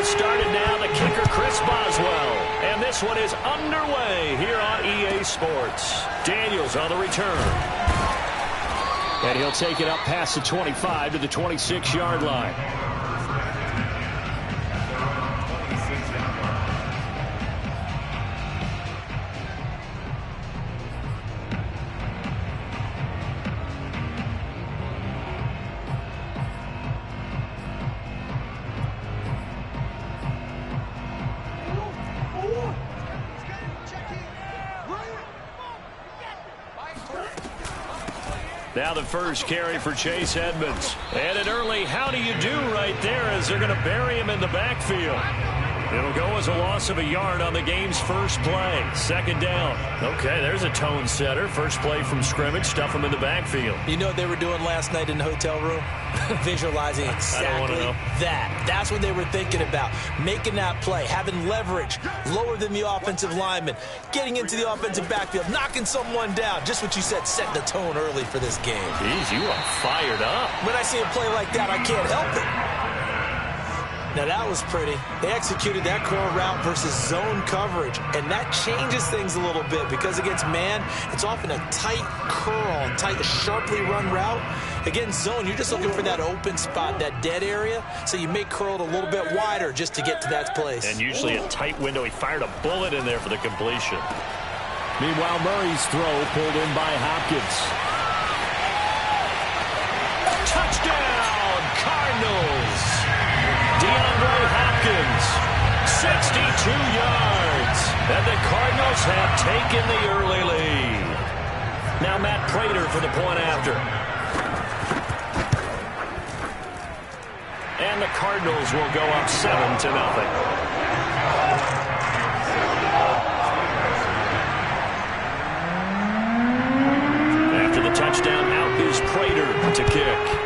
started now. The kicker, Chris Boswell. And this one is underway here on EA Sports. Daniels on the return. And he'll take it up past the 25 to the 26-yard line. Now the first carry for Chase Edmonds. And an early how do you do right there as they're going to bury him in the backfield. It'll go as a loss of a yard on the game's first play. Second down. Okay, there's a tone setter. First play from scrimmage. Stuff him in the backfield. You know what they were doing last night in the hotel room? Visualizing exactly that. That's what they were thinking about. Making that play, having leverage, lower than the offensive lineman, getting into the offensive backfield, knocking someone down. Just what you said, set the tone early for this game. Jeez, you are fired up. When I see a play like that, I can't help it. Now, that was pretty. They executed that curl route versus zone coverage, and that changes things a little bit because against man, it's often a tight curl, tight, sharply run route. Against zone, you're just looking for that open spot, that dead area, so you may curl it a little bit wider just to get to that place. And usually a tight window. He fired a bullet in there for the completion. Meanwhile, Murray's throw pulled in by Hopkins. Touchdown, Cardinals! DeAndre Hopkins, 62 yards. And the Cardinals have taken the early lead. Now Matt Prater for the point after. And the Cardinals will go up 7-0. After the touchdown, out is Prater to kick.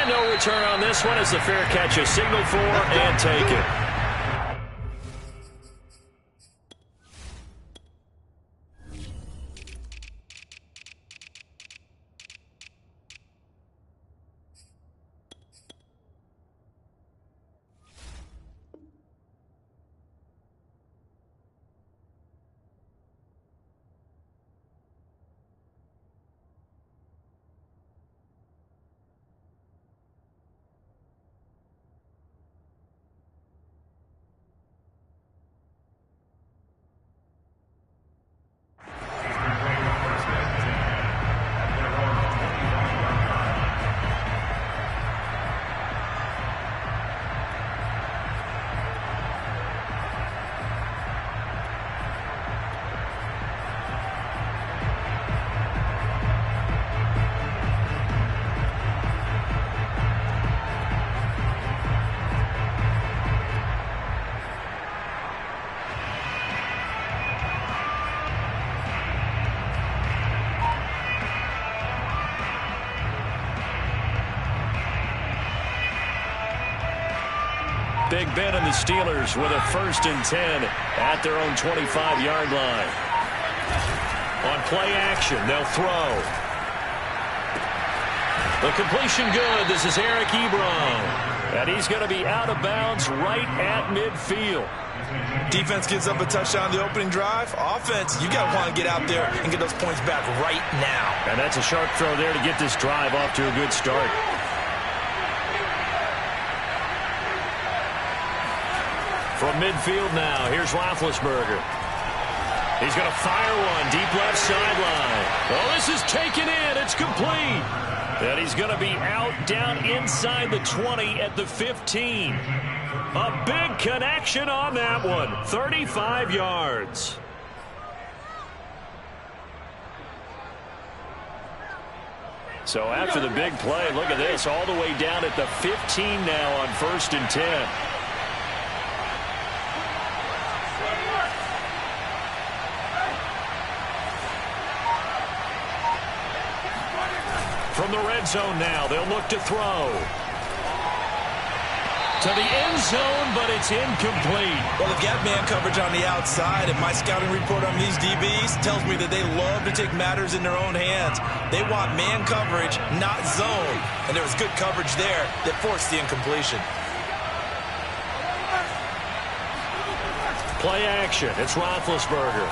No return on this one as the fair catch is signaled for and taken. Big Ben and the Steelers with a 1st and 10 at their own 25-yard line. On play action, they'll throw. The completion good. This is Eric Ebron. And he's going to be out of bounds right at midfield. Defense gives up a touchdown the opening drive. Offense, you got to want to get out there and get those points back right now. And that's a sharp throw there to get this drive off to a good start. From midfield now, here's Roethlisberger. He's going to fire one deep left sideline. Oh, this is taken in. It's complete. And he's going to be out down inside the 20 at the 15. A big connection on that one. 35 yards. So after the big play, look at this. All the way down at the 15 now on 1st and 10. From the red zone now, they'll look to throw. to the end zone, but it's incomplete. Well, they've got man coverage on the outside, and my scouting report on these DBs tells me that they love to take matters in their own hands. They want man coverage, not zone. And there was good coverage there that forced the incompletion. Play action. It's Roethlisberger.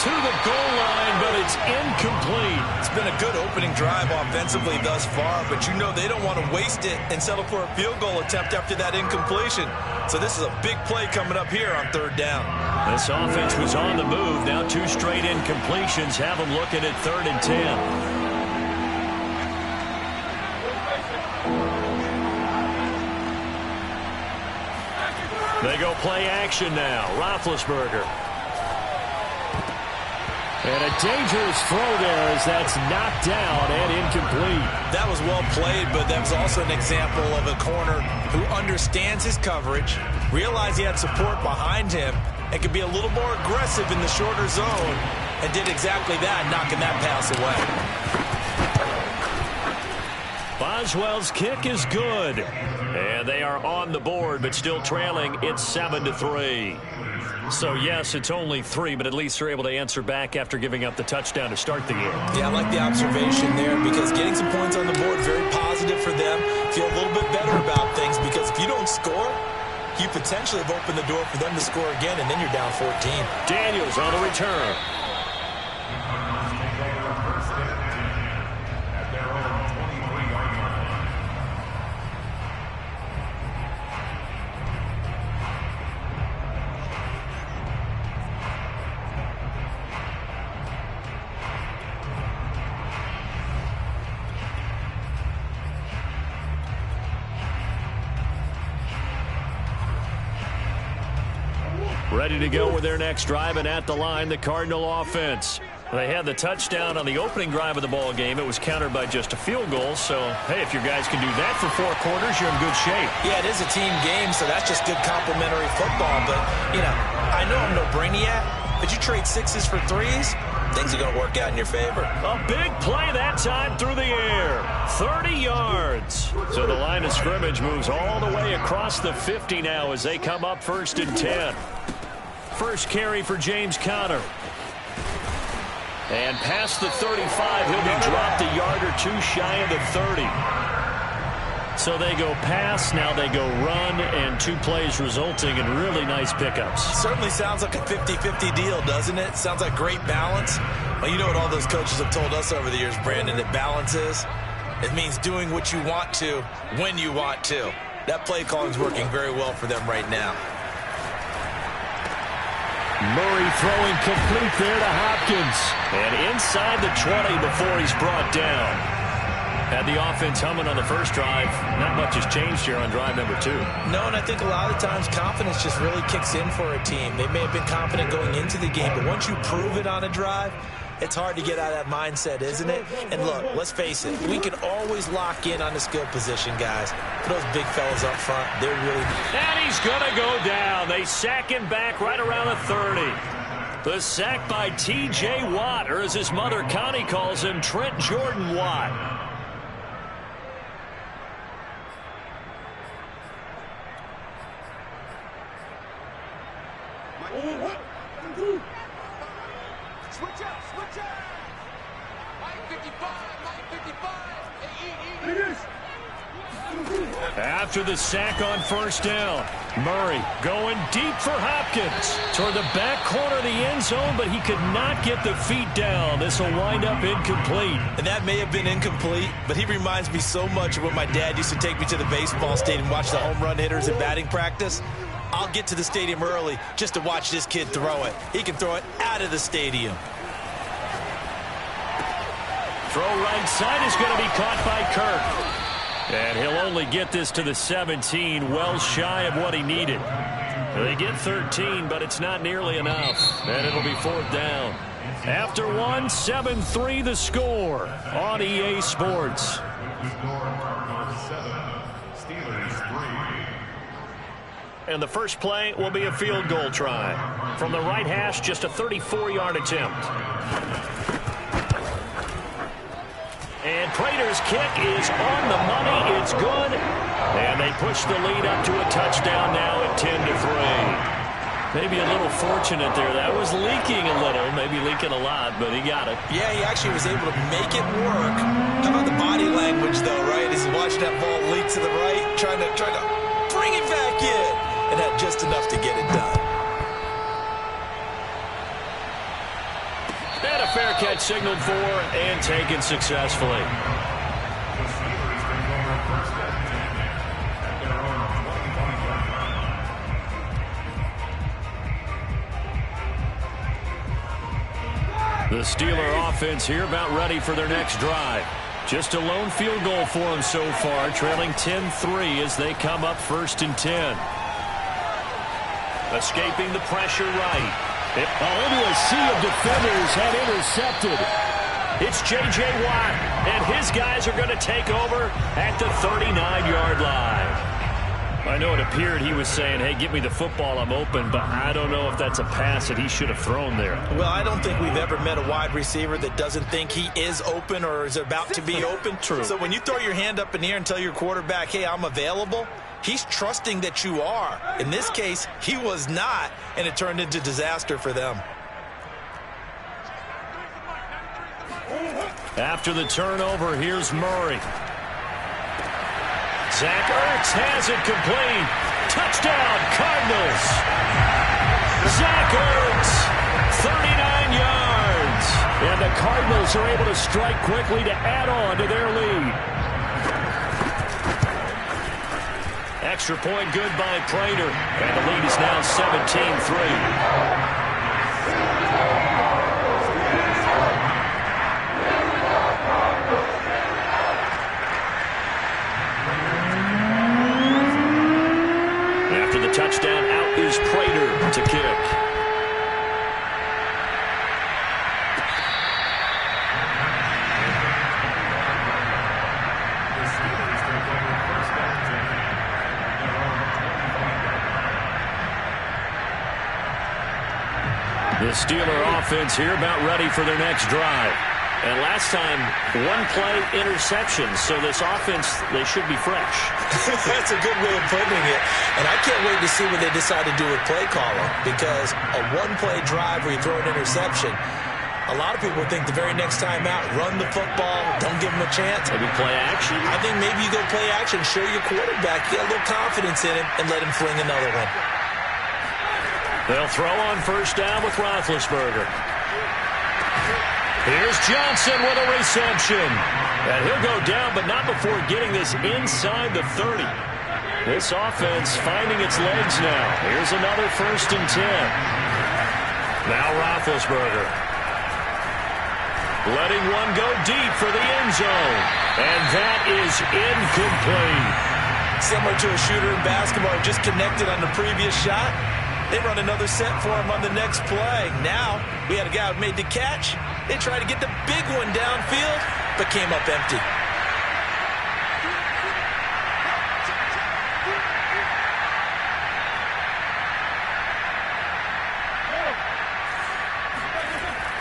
To the goal line, but it's incomplete. It's been a good opening drive offensively thus far, but you know they don't want to waste it and settle for a field goal attempt after that incompletion. So this is a big play coming up here on 3rd down. This offense was on the move. Now 2 straight incompletions have them looking at 3rd and 10. They go play action now. Roethlisberger. And a dangerous throw there as that's knocked down and incomplete. That was well played, but that was also an example of a corner who understands his coverage, realized he had support behind him, and could be a little more aggressive in the shorter zone, and did exactly that, knocking that pass away. Boswell's kick is good. And they are on the board, but still trailing. It's 7-3. So, yes, it's only 3, but at least they're able to answer back after giving up the touchdown to start the game. Yeah, I like the observation there because getting some points on the board, very positive for them. Feel a little bit better about things because if you don't score, you potentially have opened the door for them to score again, and then you're down 14. Daniels on the return. Ready to go with their next drive, and at the line, the Cardinal offense. They had the touchdown on the opening drive of the ball game. It was countered by just a field goal. So, hey, if your guys can do that for 4 quarters, you're in good shape. Yeah, it is a team game, so that's just good complimentary football. But, you know, I know I'm no brainiac, but you trade 6s for 3s, things are going to work out in your favor. A big play that time through the air. 30 yards. So the line of scrimmage moves all the way across the 50 now as they come up 1st and 10. First carry for James Conner. And past the 35, he'll be dropped a yard or 2 shy of the 30. So they go pass, now they go run, and 2 plays resulting in really nice pickups. Certainly sounds like a 50-50 deal, doesn't it? Sounds like great balance. Well, you know what all those coaches have told us over the years, Brandon, that balance is? It means doing what you want to when you want to. That play calling is working very well for them right now. Murray throwing complete there to Hopkins. And inside the 20 before he's brought down. Had the offense humming on the first drive. Not much has changed here on drive number 2. No, and I think a lot of times confidence just really kicks in for a team. They may have been confident going into the game, but once you prove it on a drive, it's hard to get out of that mindset, isn't it? And look, let's face it, we can always lock in on the skill position, guys. For those big fellas up front, they're really... And he's going to go down. They sack him back right around the 30. The sack by T.J. Watt, or as his mother Connie calls him, Trent Jordan Watt. Switch up, switch up. 955, 955. After the sack on first down, Murray going deep for Hopkins toward the back corner of the end zone, but he could not get the feet down. This will wind up incomplete. And that may have been incomplete, but he reminds me so much of when my dad used to take me to the baseball stadium and watch the home run hitters at batting practice. I'll get to the stadium early just to watch this kid throw it. He can throw it out of the stadium. Throw right side is going to be caught by Kirk. And he'll only get this to the 17, well shy of what he needed. They get 13, but it's not nearly enough. And it'll be 4th down. After 1, 7-3 the score on EA Sports. And the first play will be a field goal try. From the right hash, just a 34-yard attempt. And Prater's kick is on the money. It's good. And they push the lead up to a touchdown now at 10-3. Maybe a little fortunate there. That was leaking a little, maybe leaking a lot, but he got it. Yeah, he actually was able to make it work. How about the body language, though, right? As he watched that ball leak to the right, trying to bring it back in, and had just enough to get it done. And a fair catch signaled for and taken successfully. The Steeler offense here about ready for their next drive. Just a lone field goal for them so far, trailing 10-3 as they come up 1st and 10. Escaping the pressure right. Into a sea of defenders had intercepted. It's J.J. Watt, and his guys are going to take over at the 39-yard line. I know it appeared he was saying, hey, give me the football, I'm open, but I don't know if that's a pass that he should have thrown there. Well, I don't think we've ever met a wide receiver that doesn't think he is open or is about to be open. True. So when you throw your hand up in the air and tell your quarterback, hey, I'm available, he's trusting that you are. In this case, he was not, and it turned into disaster for them. After the turnover, here's Murray. Zach Ertz has it complete. Touchdown, Cardinals. Zach Ertz, 39 yards. And the Cardinals are able to strike quickly to add on to their lead. Extra point good by Prater. And the lead is now 17-3. Touchdown, out is Prater to kick. The Steeler offense here about ready for their next drive. And last time, one-play interception, so this offense, they should be fresh. That's a good way of putting it. And I can't wait to see what they decide to do with play calling, because a one-play drive where you throw an interception, a lot of people think the very next time out, run the football, don't give them a chance. Maybe play action? I think maybe you go play action, show your quarterback, get a little confidence in him, and let him fling another one. They'll throw on 1st down with Roethlisberger. Here's Johnson with a reception. And he'll go down, but not before getting this inside the 30. This offense finding its legs now. Here's another 1st and 10. Now Roethlisberger. Letting one go deep for the end zone. And that is incomplete. Similar to a shooter in basketball, just connected on the previous shot. They run another set for him on the next play. Now, we had a guy who made the catch. They tried to get the big one downfield, but came up empty.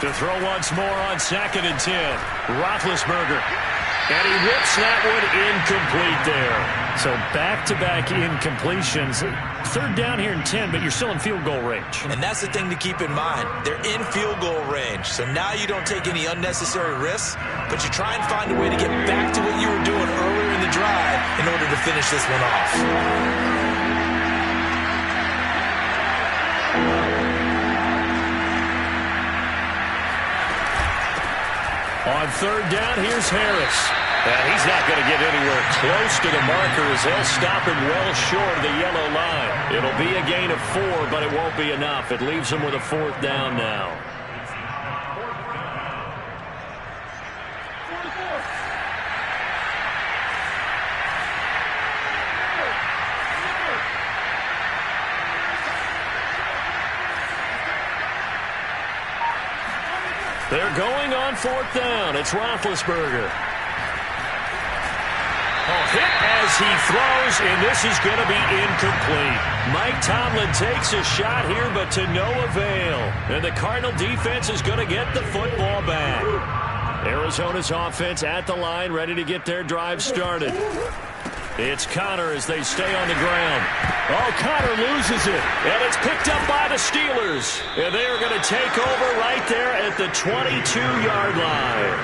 To throw once more on 2nd and 10. Roethlisberger. And he whips that one incomplete there. So back-to-back incompletions. 3rd down here and 10, but you're still in field goal range. And that's the thing to keep in mind. They're in field goal range. So now you don't take any unnecessary risks, but you try and find a way to get back to what you were doing earlier in the drive in order to finish this one off. On 3rd down, here's Harris. And he's not going to get anywhere close to the marker as they'll stop him well short of the yellow line. It'll be a gain of 4, but it won't be enough. It leaves him with a 4th down now. They're going on 4th down. It's Roethlisberger. Hit as he throws, and this is going to be incomplete. Mike Tomlin takes a shot here, but to no avail. And the Cardinal defense is going to get the football back. Arizona's offense at the line, ready to get their drive started. It's Connor as they stay on the ground. Oh, Connor loses it. And it's picked up by the Steelers. And they are going to take over right there at the 22-yard line.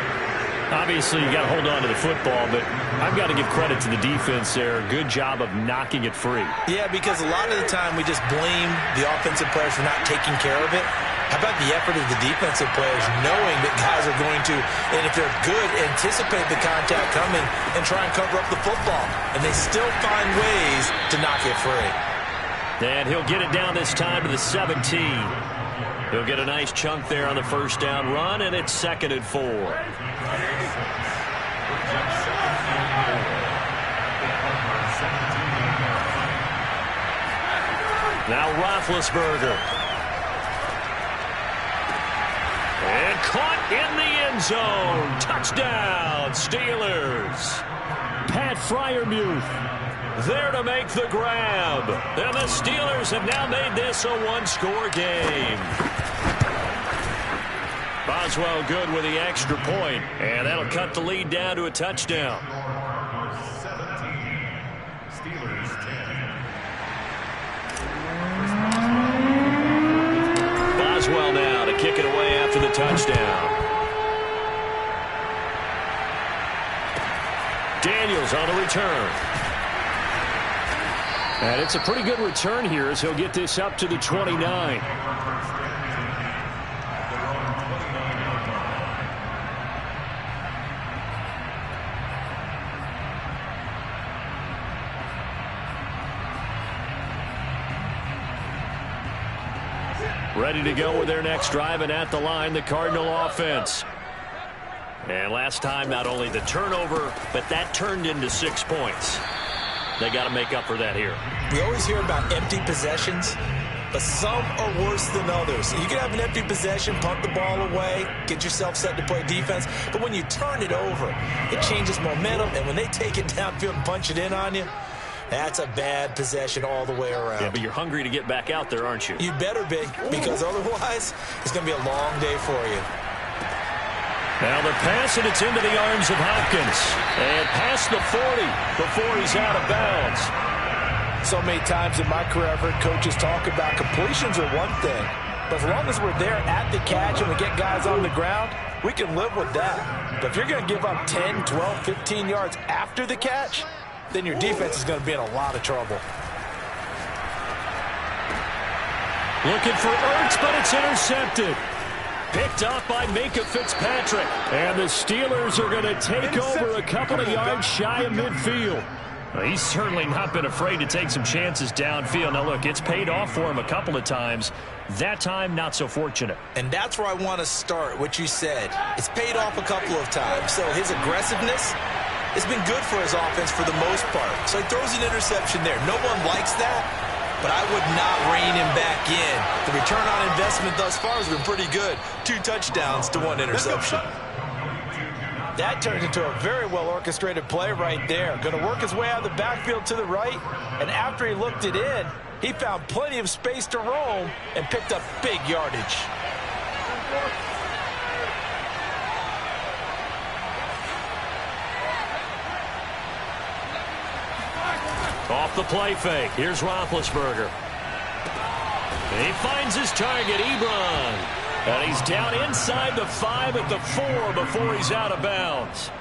Obviously, you got to hold on to the football, but I've got to give credit to the defense there. Good job of knocking it free. Yeah, because a lot of the time we just blame the offensive players for not taking care of it. How about the effort of the defensive players knowing that guys are going to, and if they're good, anticipate the contact coming and try and cover up the football. And they still find ways to knock it free. And he'll get it down this time to the 17. He'll get a nice chunk there on the first down run, and it's 2nd and 4. Now Roethlisberger. And caught in the end zone. Touchdown, Steelers. Pat Freiermuth there to make the grab. And the Steelers have now made this a one-score game. Boswell good with the extra point, and that'll cut the lead down to a touchdown. 17. Steelers 10. Boswell now to kick it away after the touchdown. Daniels on the return. And it's a pretty good return here as he'll get this up to the 29. Ready to go with their next drive, and at the line, the Cardinal offense. And last time, not only the turnover, but that turned into 6 points. They got to make up for that here. We always hear about empty possessions, but some are worse than others. You can have an empty possession, punt the ball away, get yourself set to play defense, but when you turn it over, it changes momentum, and when they take it downfield and punch it in on you, that's a bad possession all the way around. Yeah, but you're hungry to get back out there, aren't you? You better be, because otherwise, it's going to be a long day for you. Now the pass, and it's into the arms of Hopkins. And past the 40 before he's out of bounds. So many times in my career, I've heard coaches talk about completions are one thing. But as long as we're there at the catch and we get guys on the ground, we can live with that. But if you're going to give up 10, 12, 15 yards after the catch, then your defense is going to be in a lot of trouble. Looking for Ertz, but it's intercepted. Picked off by Minka Fitzpatrick. And the Steelers are going to take over a couple of yards shy of midfield. Well, he's certainly not been afraid to take some chances downfield. Now, look, it's paid off for him a couple of times. That time, not so fortunate. And that's where I want to start, what you said. It's paid off a couple of times. So his aggressiveness has been good for his offense for the most part. So he throws an interception there. No one likes that, but I would not rein him back in. The return on investment thus far has been pretty good. 2 touchdowns to 1 interception. That turns into a very well-orchestrated play right there. Going to work his way out of the backfield to the right, and after he looked it in, he found plenty of space to roam and picked up big yardage. Off the play fake. Here's Roethlisberger. And he finds his target, Ebron. And he's down inside the 5 at the 4 before he's out of bounds.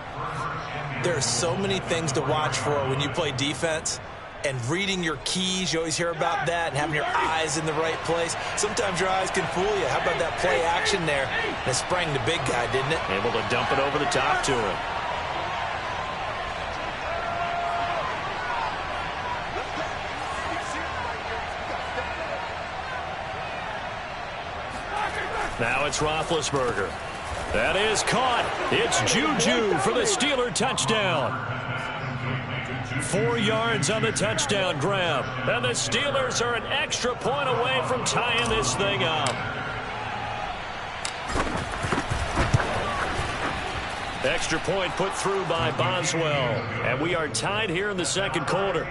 There are so many things to watch for when you play defense. And reading your keys, you always hear about that, and having your eyes in the right place. Sometimes your eyes can fool you. How about that play action there? And it sprang the big guy, didn't it? Able to dump it over the top to him. Now it's Roethlisberger. That is caught. It's Juju for the Steeler touchdown. 4 yards on the touchdown grab. And the Steelers are an extra point away from tying this thing up. Extra point put through by Boswell. And we are tied here in the second quarter.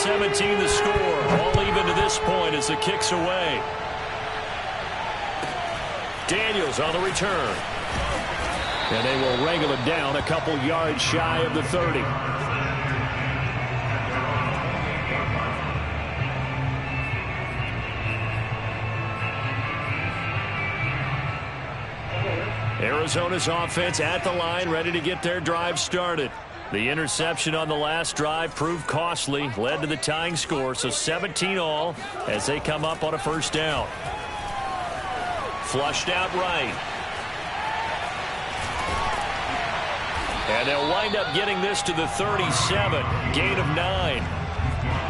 17 the score. All even to this point as the kick's away. Daniels on the return. And they will wrangle it down a couple yards shy of the 30. Arizona's offense at the line, ready to get their drive started. The interception on the last drive proved costly, led to the tying score, so 17 all as they come up on a first down. Flushed out right. And they'll wind up getting this to the 37, gain of 9.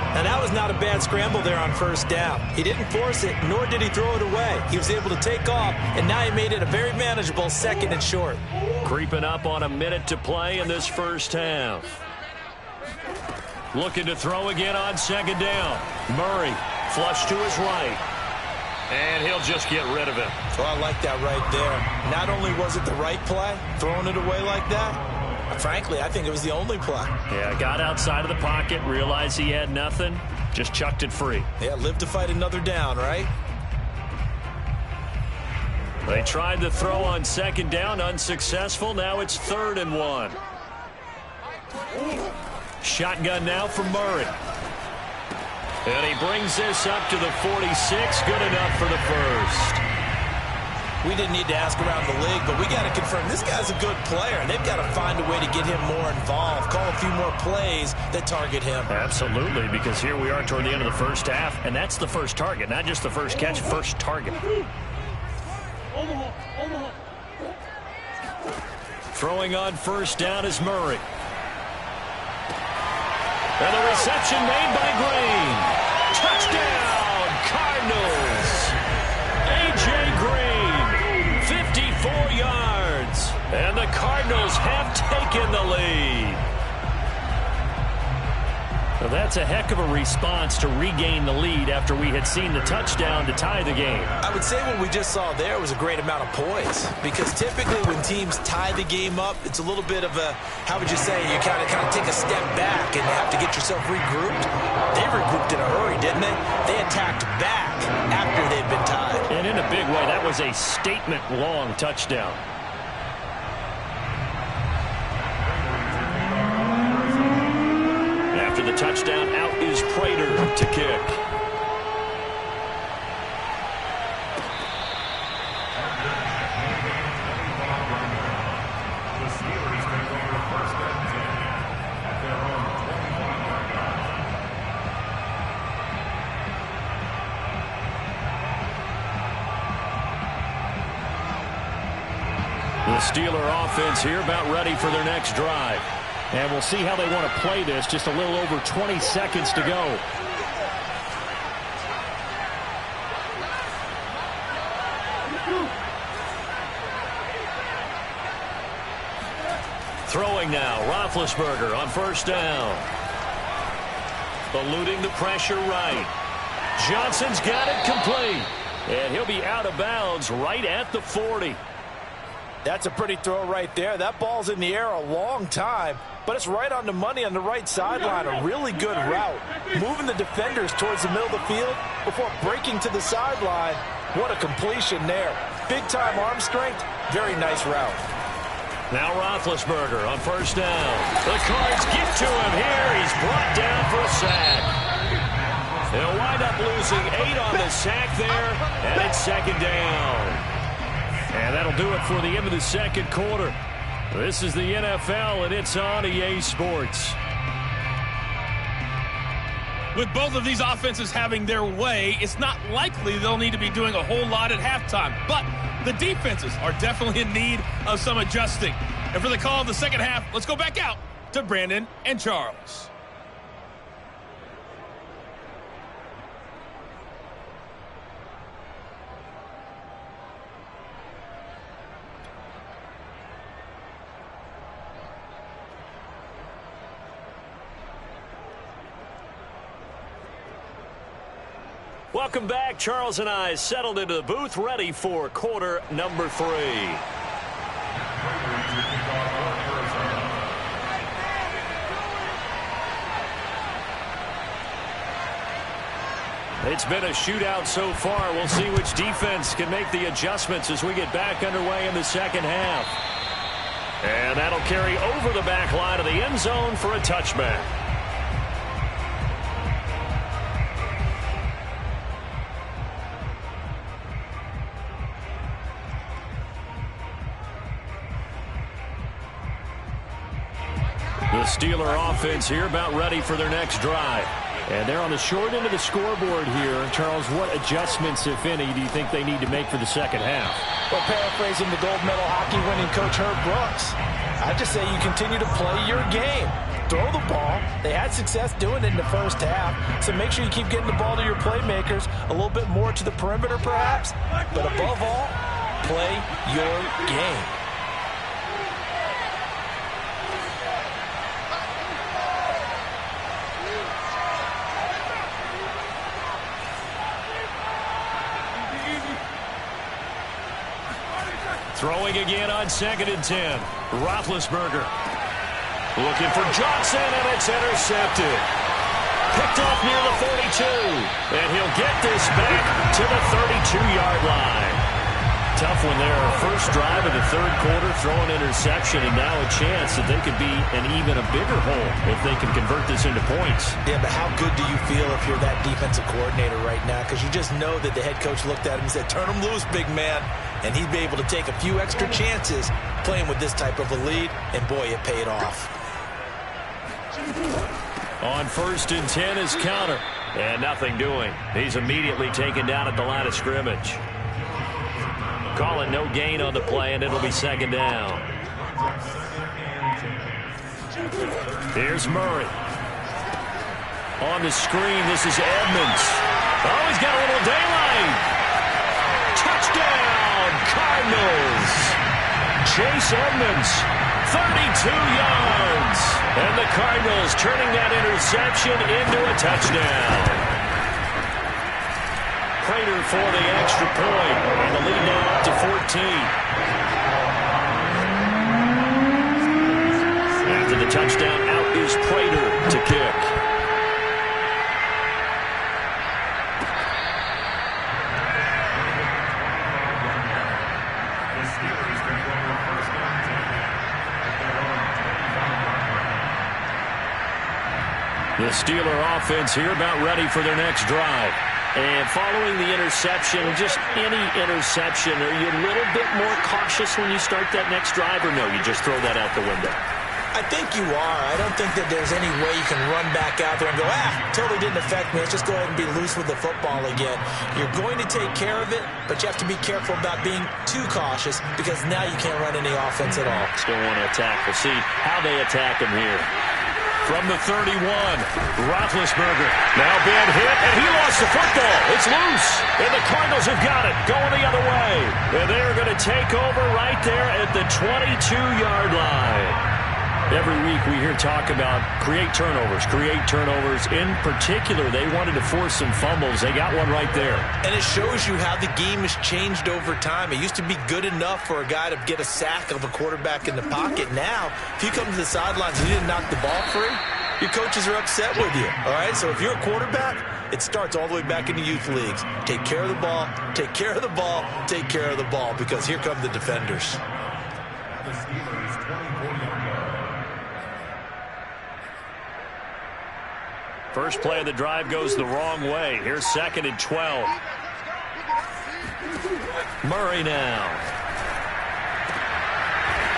And that was not a bad scramble there on first down. He didn't force it, nor did he throw it away. He was able to take off, and now he made it a very manageable 2nd and short. Creeping up on a minute to play in this first half. Looking to throw again on 2nd down. Murray, flush to his right. And he'll just get rid of it. So I like that right there. Not only was it the right play, throwing it away like that, frankly, I think it was the only play. Yeah, got outside of the pocket, realized he had nothing, just chucked it free. Yeah, live to fight another down, right? They tried the throw on 2nd down, unsuccessful. Now it's 3rd and 1. Shotgun now for Murray. And he brings this up to the 46, good enough for the first. We didn't need to ask around the league, but we got to confirm this guy's a good player. They've got to find a way to get him more involved, call a few more plays that target him. Absolutely, because here we are toward the end of the first half, and that's the first target, not just the first catch, first target. Throwing on first down is Murray. And the reception made by Green. Touchdown, Cardinals. A.J. Green, 54 yards. And the Cardinals have taken the lead. Well, that's a heck of a response to regain the lead after we had seen the touchdown to tie the game. I would say what we just saw there was a great amount of poise, because typically when teams tie the game up, it's a little bit of a, how would you say, you kind of take a step back and have to get yourself regrouped. They regrouped in a hurry, didn't they? They attacked back after they'd been tied. And in a big way, that was a statement-long touchdown. After the touchdown, out is Prater to kick. The Steelers take over 1st and 10 at their own 21. The Steeler offense here about ready for their next drive. And we'll see how they want to play this. Just a little over 20 seconds to go. Throwing now, Roethlisberger on first down. Eluding the pressure right. Johnson's got it complete. And he'll be out of bounds right at the 40. That's a pretty throw right there. That ball's in the air a long time, but it's right on the money on the right sideline. A really good route. Moving the defenders towards the middle of the field before breaking to the sideline. What a completion there. Big-time arm strength. Very nice route. Now Roethlisberger on first down. The Cards get to him here. He's brought down for a sack. They'll wind up losing 8 on the sack there, and it's 2nd down. And that'll do it for the end of the 2nd quarter. This is the NFL, and it's on EA Sports. With both of these offenses having their way, it's not likely they'll need to be doing a whole lot at halftime. But the defenses are definitely in need of some adjusting. And for the call of the second half, let's go back out to Brandon and Charles. Welcome back. Charles and I settled into the booth, ready for quarter number 3. It's been a shootout so far. We'll see which defense can make the adjustments as we get back underway in the second half. And that'll carry over the back line of the end zone for a touchback. The Steeler offense here about ready for their next drive. And they're on the short end of the scoreboard here. Charles, what adjustments, if any, do you think they need to make for the second half? Well, paraphrasing the gold medal hockey winning coach Herb Brooks, I just say you continue to play your game. Throw the ball. They had success doing it in the first half, so make sure you keep getting the ball to your playmakers, a little bit more to the perimeter perhaps, but above all, play your game. Throwing again on 2nd and 10. Roethlisberger looking for Johnson, and it's intercepted. Picked off near the 42. And he'll get this back to the 32-yard line. Tough one there. First drive of the third quarter, throw an interception, and now a chance that they could be an even a bigger hole if they can convert this into points. Yeah, but how good do you feel if you're that defensive coordinator right now? Because you just know that the head coach looked at him and said, turn him loose, big man. And he'd be able to take a few extra chances playing with this type of a lead, and boy, it paid off. On 1st and 10 is counter, and nothing doing. He's immediately taken down at the line of scrimmage. Call it no gain on the play, and it'll be 2nd down. Here's Murray. On the screen, this is Edmonds. Oh, he's got a little daylight. Touchdown, Cardinals. Chase Edmonds, 32 yards. And the Cardinals turning that interception into a touchdown. Prater for the extra point, and the lead now up to 14. After the touchdown, out is Prater to kick. The Steeler offense here about ready for their next drive. And following the interception, just any interception, are you a little bit more cautious when you start that next drive, or no, you just throw that out the window? I think you are. I don't think that there's any way you can run back out there and go, totally didn't affect me. Let's just go ahead and be loose with the football again. You're going to take care of it, but you have to be careful about being too cautious because now you can't run any offense at all. Still want to attack. We'll see how they attack him here. From the 31, Roethlisberger now being hit, and he lost the football. It's loose, and the Cardinals have got it going the other way. And they're going to take over right there at the 22-yard line. Every week we hear talk about create turnovers. In particular, they wanted to force some fumbles. They got one right there. And it shows you how the game has changed over time. It used to be good enough for a guy to get a sack of a quarterback in the pocket. Now, if you come to the sidelines and you didn't knock the ball free, your coaches are upset with you. All right, so if you're a quarterback, it starts all the way back in the youth leagues. Take care of the ball, take care of the ball, take care of the ball, because here come the defenders. The Steelers 24-yard. First play of the drive goes the wrong way. Here's 2nd and 12. Murray now.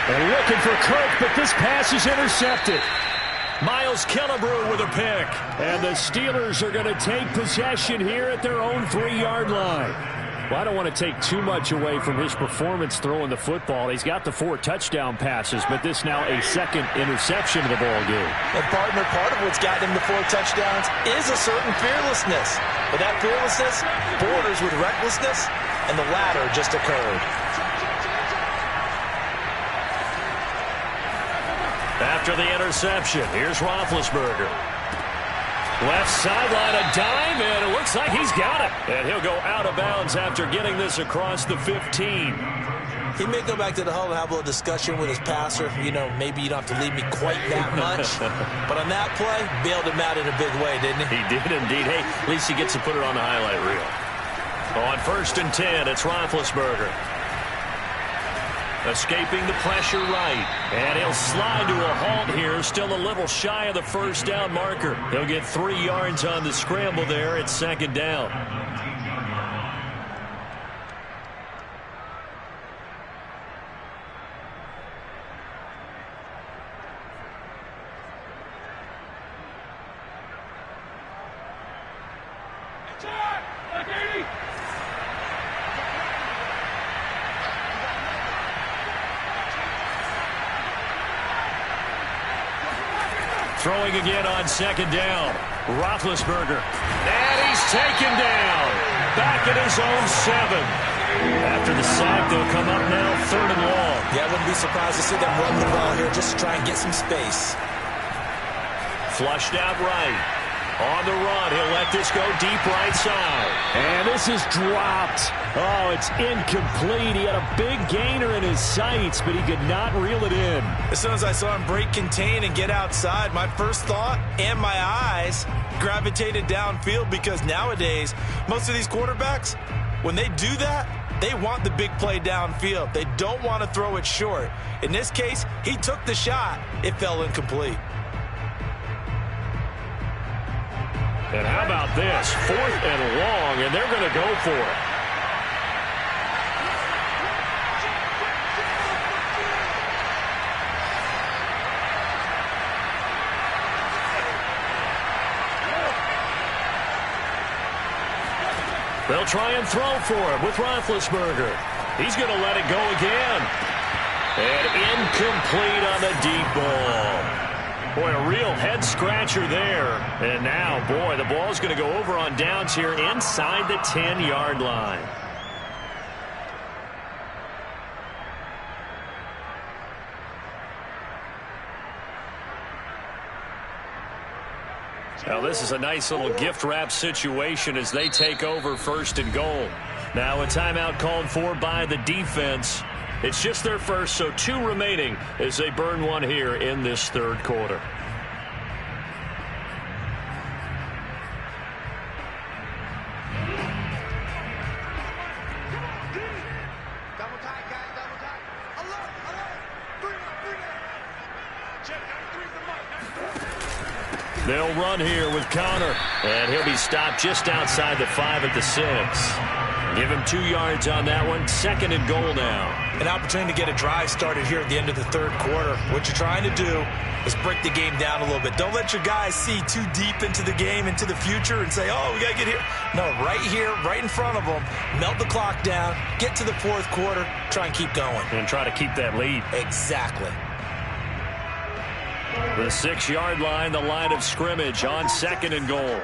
They're looking for Kirk, but this pass is intercepted. Miles Killebrew with a pick. And the Steelers are going to take possession here at their own 3-yard line. Well, I don't want to take too much away from his performance throwing the football. He's got the 4 touchdown passes, but this now a 2nd interception of the ball game. And partner, part of what's gotten him the 4 touchdowns is a certain fearlessness. But that fearlessness borders with recklessness, and the latter just occurred. After the interception, here's Roethlisberger. Left sideline, a dive, and it looks like he's got it. And he'll go out of bounds after getting this across the 15. He may go back to the huddle and have a little discussion with his passer. You know, maybe you don't have to leave me quite that much. But on that play, bailed him out in a big way, didn't he? He did indeed. Hey, at least he gets to put it on the highlight reel. On 1st and 10, it's Roethlisberger. Escaping the pressure right. And he'll slide to a halt here. Still a little shy of the first down marker. He'll get 3 yards on the scramble there. It's 2nd down. Throwing again on 2nd down. Roethlisberger. And he's taken down. Back at his own 7. After the sack, they'll come up now 3rd and long. Yeah, I wouldn't be surprised to see them run the ball here just to try and get some space. Flushed out right. On the run, he'll let this go deep right side. And this is dropped. Oh, it's incomplete. He had a big gainer in his sights, but he could not reel it in. As soon as I saw him break contain and get outside, my first thought and my eyes gravitated downfield, because nowadays, most of these quarterbacks, when they do that, they want the big play downfield. They don't want to throw it short. In this case, he took the shot. It fell incomplete. And how about this? 4th and long, and they're going to go for it. They'll try and throw for it with Roethlisberger. He's going to let it go again. And incomplete on the deep ball. Boy, a real head-scratcher there. And now, boy, the ball's going to go over on downs here inside the 10-yard line. Now, this is a nice little gift-wrap situation as they take over 1st and goal. Now, a timeout called for by the defense. It's just their first, so 2 remaining as they burn one here in this 3rd quarter. They'll run here with Connor, and he'll be stopped just outside the 5 at the 6. Give him 2 yards on that one. 2nd and goal now. An opportunity to get a drive started here at the end of the 3rd quarter. What you're trying to do is break the game down a little bit. Don't let your guys see too deep into the game, into the future, and say, oh, we got to get here. No, right here, right in front of them. Melt the clock down. Get to the 4th quarter. Try and keep going. And try to keep that lead. Exactly. The 6-yard line, the line of scrimmage on 2nd and goal.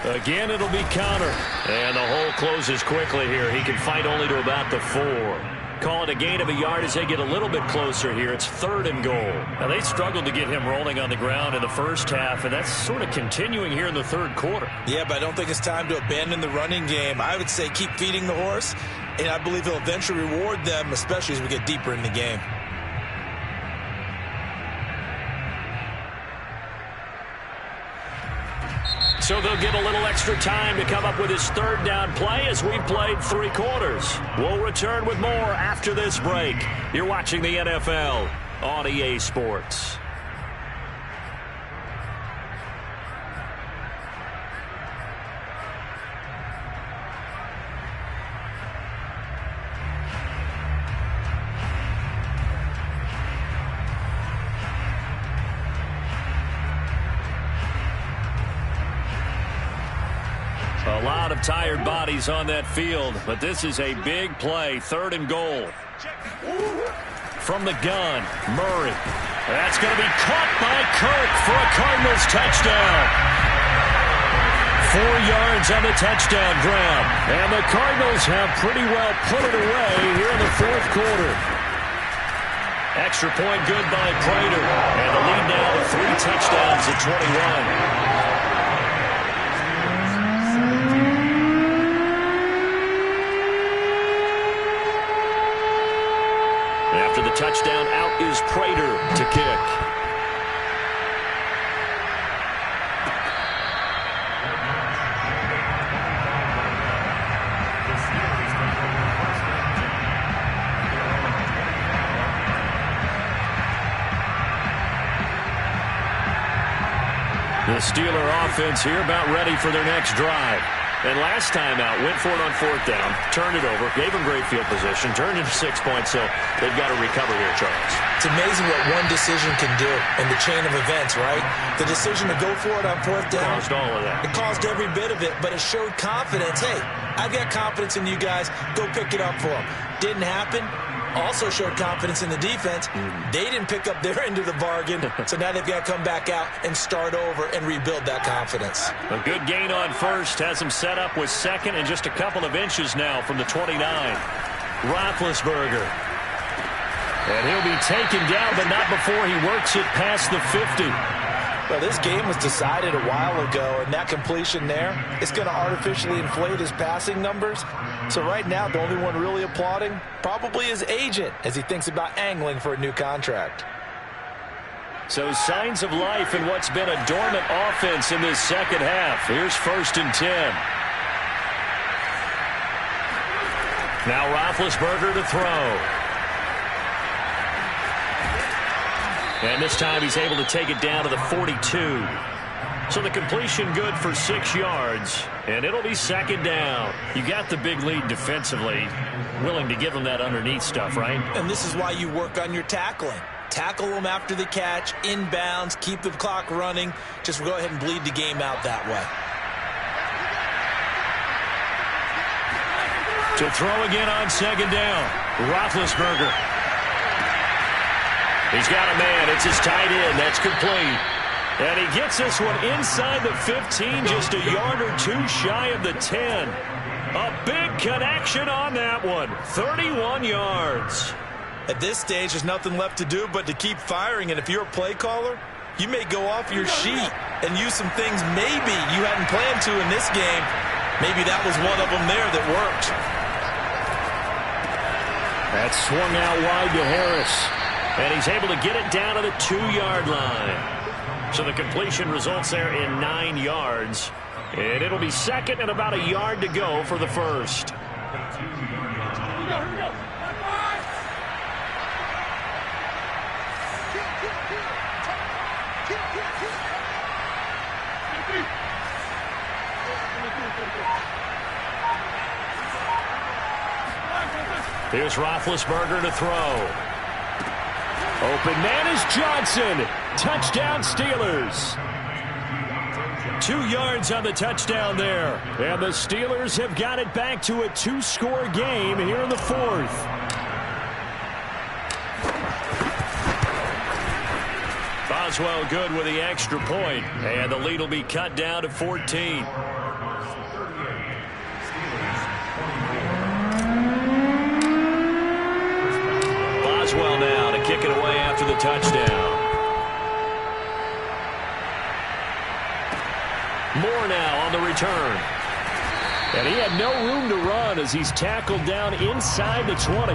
Again, it'll be Connor. And the hole closes quickly here. He can fight only to about the 4. Call it a gain of a yard as they get a little bit closer here. It's 3rd and goal. Now, they struggled to get him rolling on the ground in the first half, and that's sort of continuing here in the 3rd quarter. Yeah, but I don't think it's time to abandon the running game. I would say keep feeding the horse, and I believe he'll eventually reward them, especially as we get deeper in the game. So they'll get a little extra time to come up with his 3rd down play as we've played 3 quarters. We'll return with more after this break. You're watching the NFL on EA Sports. A lot of tired bodies on that field, but this is a big play. 3rd and goal. From the gun, Murray. That's going to be caught by Kirk for a Cardinals touchdown. 4 yards on the touchdown grab. And the Cardinals have pretty well put it away here in the 4th quarter. Extra point good by Prater. And the lead now to 3 touchdowns at 21. After the touchdown, out is Prater to kick. The Steeler offense here about ready for their next drive. And last time out, went for it on 4th down, turned it over, gave them great field position, turned into 6 points, so they've got to recover here, Charles. It's amazing what one decision can do in the chain of events, right? The decision to go for it on 4th down. Caused all of that. It caused every bit of it, but it showed confidence. Hey, I've got confidence in you guys. Go pick it up for them. Didn't happen. Also showed confidence in the defense. They didn't pick up their end of the bargain, so now they've got to come back out and start over and rebuild that confidence. A good gain on first has him set up with second and just a couple of inches now from the 29. Roethlisberger. And he'll be taken down, but not before he works it past the 50. Well, this game was decided a while ago, and that completion there is going to artificially inflate his passing numbers. So right now, the only one really applauding probably his agent as he thinks about angling for a new contract. So signs of life in what's been a dormant offense in this second half. Here's 1st and 10. Now Roethlisberger to throw. And this time he's able to take it down to the 42. So the completion good for 6 yards. And it'll be 2nd down. You got the big lead defensively. Willing to give him that underneath stuff, right? And this is why you work on your tackling. Tackle them after the catch, inbounds, keep the clock running. Just go ahead and bleed the game out that way. To throw again on 2nd down. Roethlisberger. He's got a man. It's his tight end. That's complete. And he gets this one inside the 15, just a yard or two shy of the 10. A big connection on that one. 31 yards. At this stage, there's nothing left to do but to keep firing. And if you're a play caller, you may go off your sheet and use some things maybe you hadn't planned to in this game. Maybe that was one of them there that worked. That swung out wide to Harris. And he's able to get it down to the 2-yard line. So the completion results there in 9 yards. And it'll be 2nd and about a yard to go for the first. Here's Roethlisberger to throw. Open man is Johnson. Touchdown Steelers. 2 yards on the touchdown there. And the Steelers have got it back to a 2-score game here in the 4th. Boswell good with the extra point. And the lead will be cut down to 14. Boswell now to kick it away after the touchdown. Moore now on the return. And he had no room to run as he's tackled down inside the 20.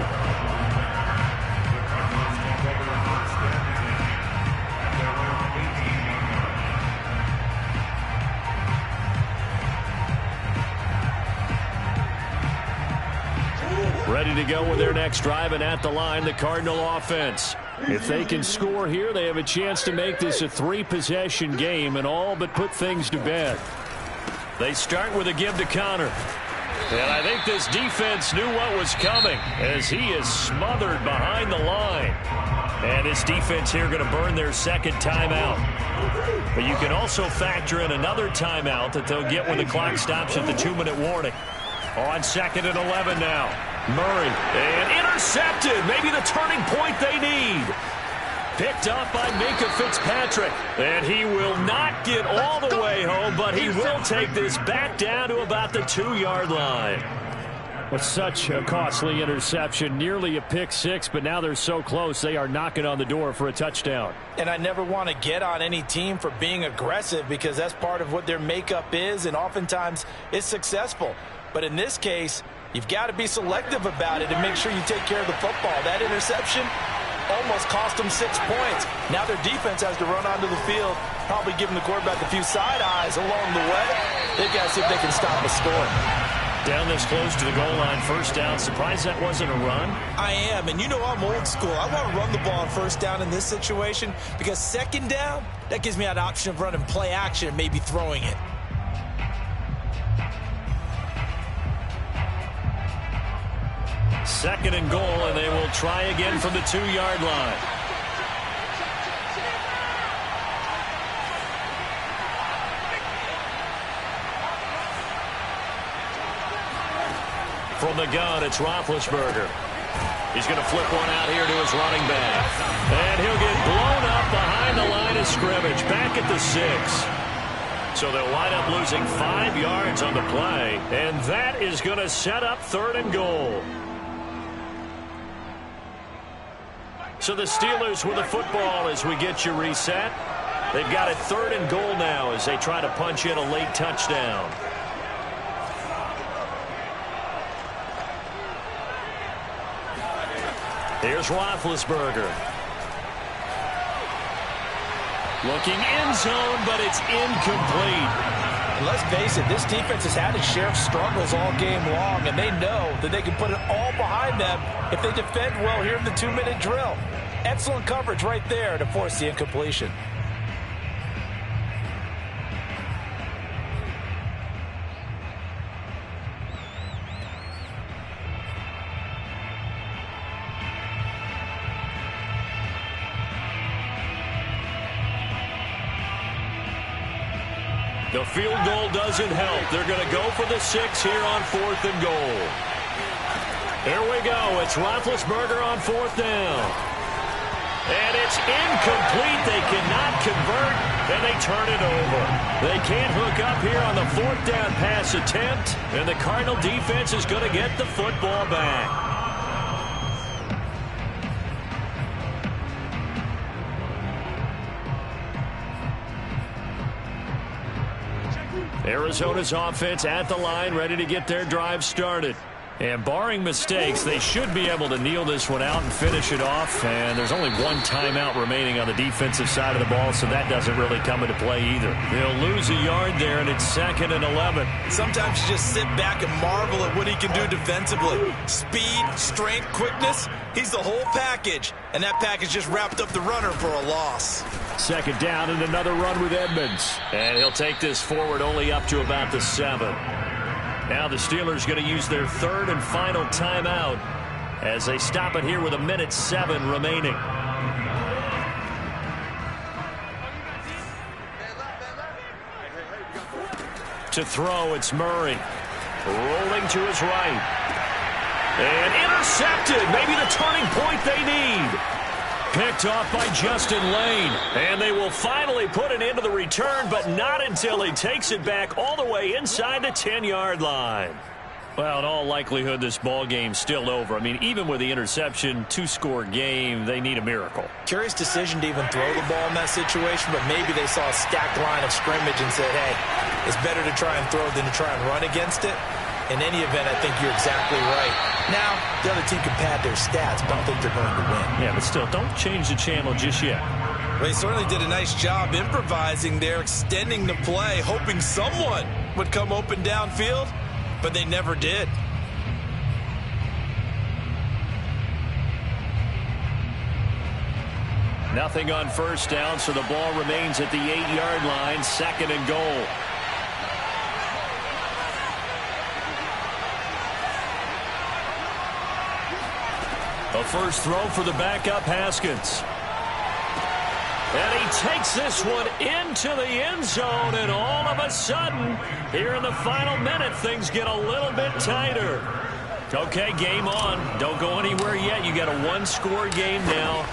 Ready to go with their next drive, and at the line, the Cardinal offense. If they can score here, they have a chance to make this a 3-possession game and all but put things to bed. They start with a give to Connor. And I think this defense knew what was coming as he is smothered behind the line. And this defense here going to burn their 2nd timeout. But you can also factor in another timeout that they'll get when the clock stops at the 2-minute warning. On 2nd and 11 now. Murray, and intercepted. Maybe the turning point they need. Picked up by Minka Fitzpatrick. And he will not get all the way home, but he will take this back down to about the 2-yard line. With such a costly interception, nearly a pick six, but now they're so close they are knocking on the door for a touchdown. And I never want to get on any team for being aggressive because that's part of what their makeup is, and oftentimes it's successful. But in this case, You've got to be selective about it and make sure you take care of the football. That interception almost cost them 6 points. Now their defense has to run onto the field, probably giving the quarterback a few side eyes along the way. They've got to see if they can stop a score. Down this close to the goal line, first down. Surprised that wasn't a run? I am, and you know I'm old school. I want to run the ball on first down in this situation because second down, that gives me that option of running play action and maybe throwing it. Second and goal, and they will try again from the 2-yard line. From the gun, it's Roethlisberger. He's going to flip one out here to his running back. And he'll get blown up behind the line of scrimmage, back at the 6. So they'll wind up losing 5 yards on the play, and that is going to set up third and goal. So the Steelers with the football as we get you reset. They've got it third and goal now as they try to punch in a late touchdown. Here's Roethlisberger. Looking end zone, but it's incomplete. And let's face it, this defense has had its share of struggles all game long, and they know that they can put it all behind them if they defend well here in the 2-minute drill. Excellent coverage right there to force the incompletion. The field goal doesn't help. They're going to go for the 6 here on 4th and goal. Here we go. It's Roethlisberger on 4th down. And it's incomplete. They cannot convert, and they turn it over. They can't hook up here on the 4th down pass attempt, and the Cardinal defense is going to get the football back. Arizona's offense at the line, ready to get their drive started. And barring mistakes, they should be able to kneel this one out and finish it off. And there's only one timeout remaining on the defensive side of the ball, so that doesn't really come into play either. They'll lose a yard there, and it's 2nd and 11. Sometimes you just sit back and marvel at what he can do defensively. Speed, strength, quickness, he's the whole package. And that package just wrapped up the runner for a loss. 2nd down and another run with Edmonds. And he'll take this forward only up to about the 7. Now the Steelers going to use their 3rd and final timeout as they stop it here with 1:07 remaining. To throw, it's Murray. Rolling to his right. And intercepted. Maybe the turning point they need. Picked off by Justin Lane. And they will finally put it into the return, but not until he takes it back all the way inside the 10-yard line. Well, in all likelihood, this ball game's still over. I mean, even with the interception, 2-score game, they need a miracle. Curious decision to even throw the ball in that situation, but maybe they saw a stacked line of scrimmage and said, hey, it's better to try and throw than to try and run against it. In any event, I think you're exactly right. Now, the other team can pad their stats, but I don't think they're going to win. Yeah, but still, don't change the channel just yet. Well, they certainly did a nice job improvising there, extending the play, hoping someone would come open downfield, but they never did. Nothing on first down, so the ball remains at the 8-yard line, 2nd and goal. A first throw for the backup, Haskins. And he takes this one into the end zone, and all of a sudden, here in the final minute, things get a little bit tighter. Okay, game on. Don't go anywhere yet. You got a 1-score game now.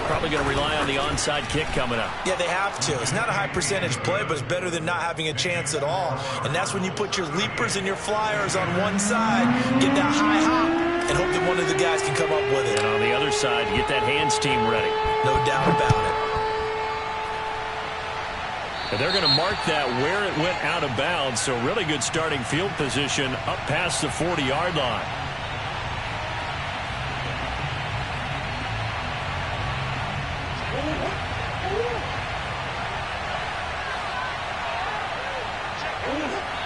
Probably going to rely on the onside kick coming up. Yeah, they have to. It's not a high percentage play, but it's better than not having a chance at all. And that's when you put your leapers and your flyers on one side, get that high hop, and hope that one of the guys can come up with it. And on the other side, get that hands team ready. No doubt about it. And they're going to mark that where it went out of bounds, so really good starting field position up past the 40-yard line.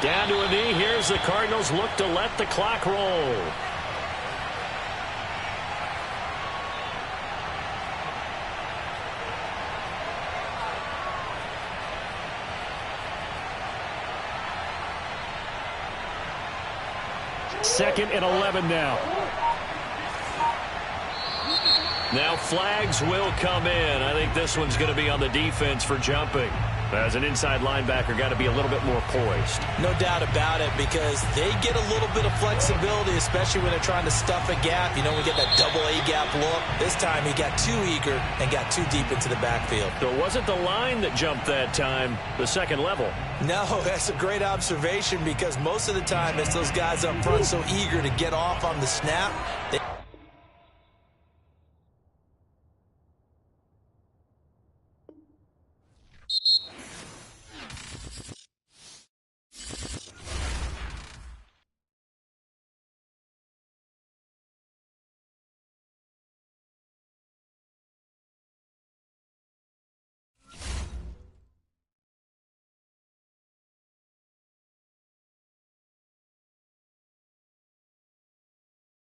Down to a knee. Here's the Cardinals look to let the clock roll. Second and 11 now. Now flags will come in. I think this one's going to be on the defense for jumping. As an inside linebacker, got to be a little bit more poised. No doubt about it, because they get a little bit of flexibility, especially when they're trying to stuff a gap. You know, we get that double A gap look. This time he got too eager and got too deep into the backfield. So it wasn't the line that jumped that time, the second level. No, that's a great observation, because most of the time it's those guys up front so eager to get off on the snap.